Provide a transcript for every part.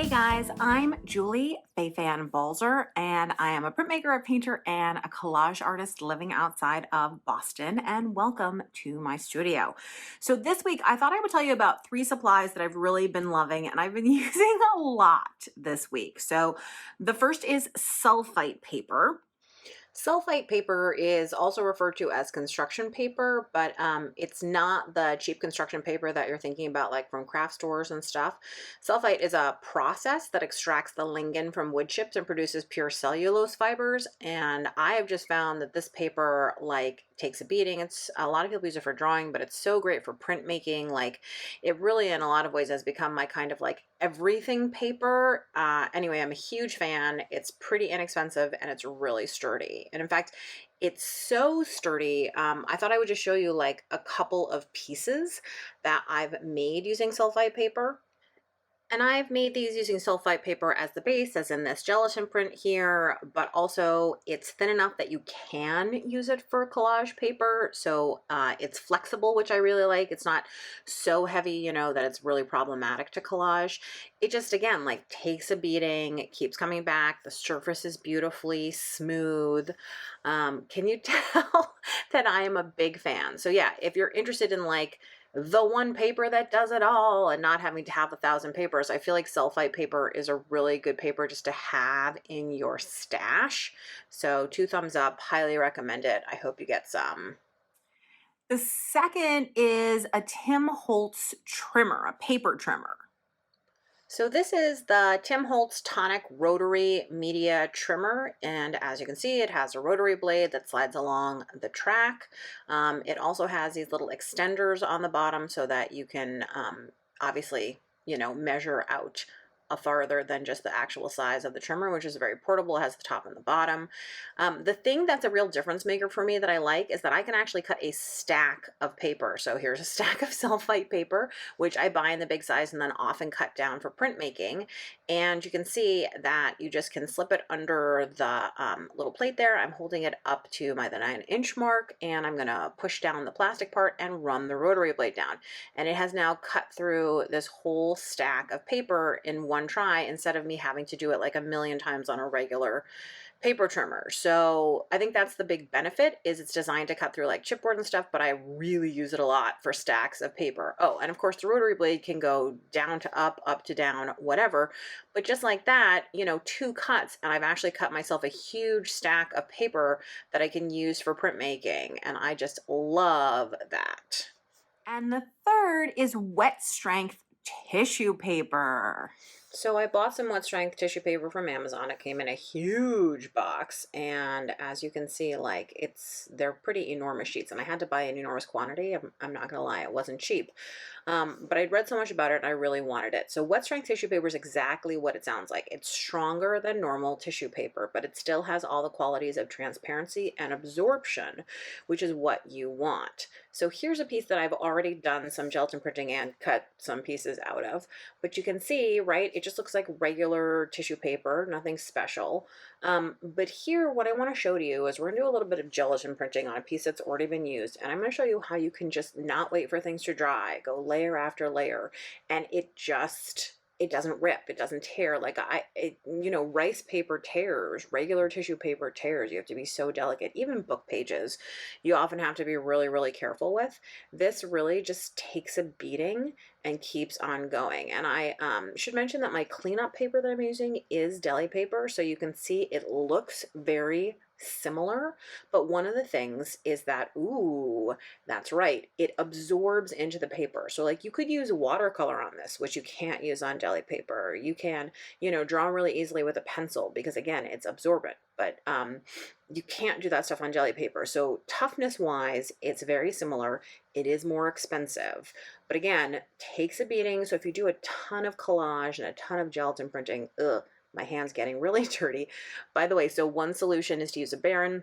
Hey guys, I'm Julie Fei-Fan Balzer, and I am a printmaker, a painter, and a collage artist living outside of Boston. And welcome to my studio. So this week, I thought I would tell you about three supplies that I've really been loving and I've been using a lot this week. So the first is sulfite paper. Sulfite paper is also referred to as construction paper, but it's not the cheap construction paper that you're thinking about, like from craft stores and stuff. Sulfite is a process that extracts the lignin from wood chips and produces pure cellulose fibers. And I have just found that this paper, like, takes a beating. It's a lot of people use it for drawing, but it's so great for printmaking. Like, it really, in a lot of ways, has become my kind of like everything paper. Anyway, I'm a huge fan. It's pretty inexpensive and it's really sturdy. And in fact, it's so sturdy. I thought I would just show you like a couple of pieces that I've made using sulfite paper. And I've made these using sulfite paper as the base, as in this gelatin print here, but also it's thin enough that you can use it for collage paper. So it's flexible, which I really like. It's not so heavy, you know, that it's really problematic to collage. It just, again, like takes a beating, it keeps coming back. The surface is beautifully smooth. Can you tell that I am a big fan? So yeah, if you're interested in like the one paper that does it all and not having to have 1,000 papers, I feel like sulfite paper is a really good paper just to have in your stash. So 2 thumbs up, highly recommend it. I hope you get some. The second is a Tim Holtz trimmer, a paper trimmer. So this is the Tim Holtz Tonic Rotary Media Trimmer, and as you can see, it has a rotary blade that slides along the track. It also has these little extenders on the bottom so that you can obviously, you know, measure out a farther than just the actual size of the trimmer, which is very portable. It has the top and the bottom. The thing that's a real difference maker for me that I like is that I can actually cut a stack of paper. So here's a stack of sulfite paper, which I buy in the big size and then often cut down for printmaking. And you can see that you just can slip it under the little plate there. I'm holding it up to the 9-inch mark, and I'm gonna push down the plastic part and run the rotary blade down. And it has now cut through this whole stack of paper in one try instead of me having to do it like a million times on a regular paper trimmer. So I think that's the big benefit, is it's designed to cut through like chipboard and stuff, but I really use it a lot for stacks of paper. Oh, and of course the rotary blade can go down to up to down, whatever. But just like that, you know, 2 cuts and I've actually cut myself a huge stack of paper that I can use for printmaking. And I just love that. And the third is wet strength tissue paper. So I bought some wet strength tissue paper from Amazon. It came in a huge box, and as you can see, like, they're pretty enormous sheets, and I had to buy an enormous quantity. I'm not gonna lie, it wasn't cheap. But I'd read so much about it and I really wanted it. So wet strength tissue paper is exactly what it sounds like. It's stronger than normal tissue paper, but it still has all the qualities of transparency and absorption, which is what you want. So here's a piece that I've already done some gelatin printing and cut some pieces out of, but you can see, right, it just looks like regular tissue paper, nothing special. But here, what I want to show to you is we're gonna do a little bit of gelatin printing on a piece that's already been used, and I'm going to show you how you can just not wait for things to dry, go layer after layer, and it doesn't rip, it doesn't tear. Like you know, rice paper tears, regular tissue paper tears. You have to be so delicate. Even book pages, you often have to be really, really careful with. This really just takes a beating and keeps on going. And I should mention that my cleanup paper that I'm using is deli paper, so you can see it looks very similar, but one of the things is that, ooh, that's right, it absorbs into the paper. So like you could use watercolor on this, which you can't use on deli paper. You can, you know, draw really easily with a pencil because again, it's absorbent, but you can't do that stuff on jelly paper. So toughness wise, it's very similar. It is more expensive, but again, takes a beating. So if you do a ton of collage and a ton of gelatin printing, my hand's getting really dirty. By the way, so one solution is to use a Baron.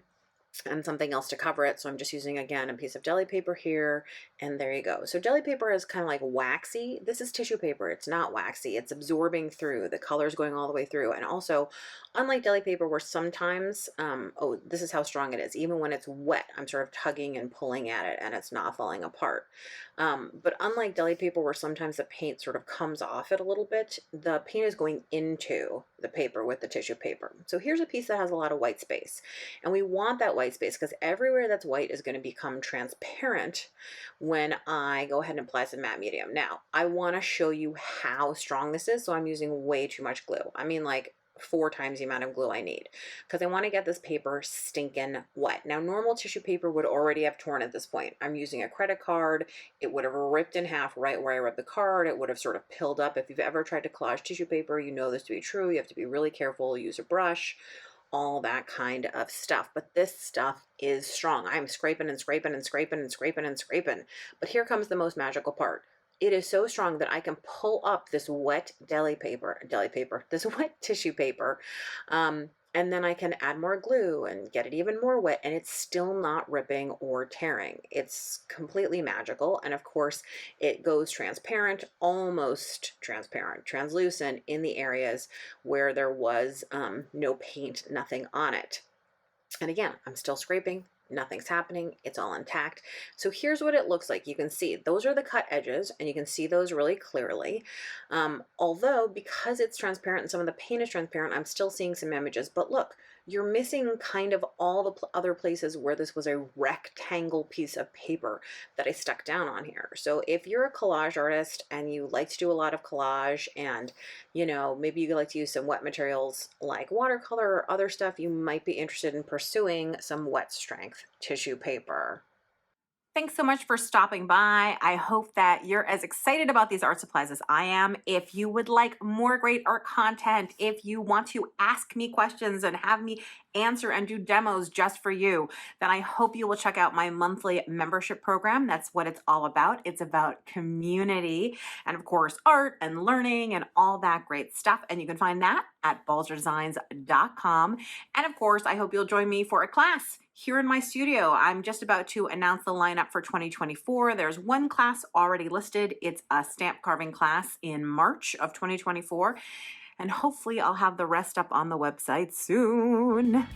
and something else to cover it. So I'm just using, again, a piece of deli paper here, and there you go. So deli paper is kind of like waxy. This is tissue paper. It's not waxy. It's absorbing through. The color's going all the way through. And also, unlike deli paper, where sometimes, oh, this is how strong it is. Even when it's wet, I'm sort of tugging and pulling at it, and it's not falling apart. But unlike deli paper, where sometimes the paint sort of comes off it a little bit, the paint is going into the paper with the tissue paper. So here's a piece that has a lot of white space. And we want that white space because everywhere that's white is going to become transparent when I go ahead and apply some matte medium. Now, I want to show you how strong this is, so I'm using way too much glue. I mean, like 4 times the amount of glue I need, because I want to get this paper stinking wet. Now, normal tissue paper would already have torn at this point. I'm using a credit card. It would have ripped in half right where I ripped the card. It would have sort of pilled up. If you've ever tried to collage tissue paper, you know this to be true. You have to be really careful, use a brush, all that kind of stuff. But this stuff is strong. I'm scraping and scraping and scraping and scraping and scraping. But here comes the most magical part. It is so strong that I can pull up this wet this wet tissue paper, and then I can add more glue and get it even more wet, and it's still not ripping or tearing. It's completely magical. And of course, it goes transparent, almost transparent, translucent in the areas where there was no paint, nothing on it. And again, I'm still scraping. Nothing's happening. It's all intact. So here's what it looks like. You can see those are the cut edges, and you can see those really clearly. Although, because it's transparent and some of the paint is transparent, I'm still seeing some images. But look, you're missing kind of all the other places where this was a rectangle piece of paper that I stuck down on here. So if you're a collage artist and you like to do a lot of collage, and you know, maybe you like to use some wet materials like watercolor or other stuff, you might be interested in pursuing some wet strength tissue paper. Thanks so much for stopping by. I hope that you're as excited about these art supplies as I am. If you would like more great art content, if you want to ask me questions and have me answer and do demos just for you, then I hope you will check out my monthly membership program. That's what it's all about. It's about community and, of course, art and learning and all that great stuff. And you can find that at balzerdesigns.com. And of course, I hope you'll join me for a class here in my studio. I'm just about to announce the lineup for 2024. There's one class already listed. It's a stamp carving class in March of 2024. And hopefully I'll have the rest up on the website soon.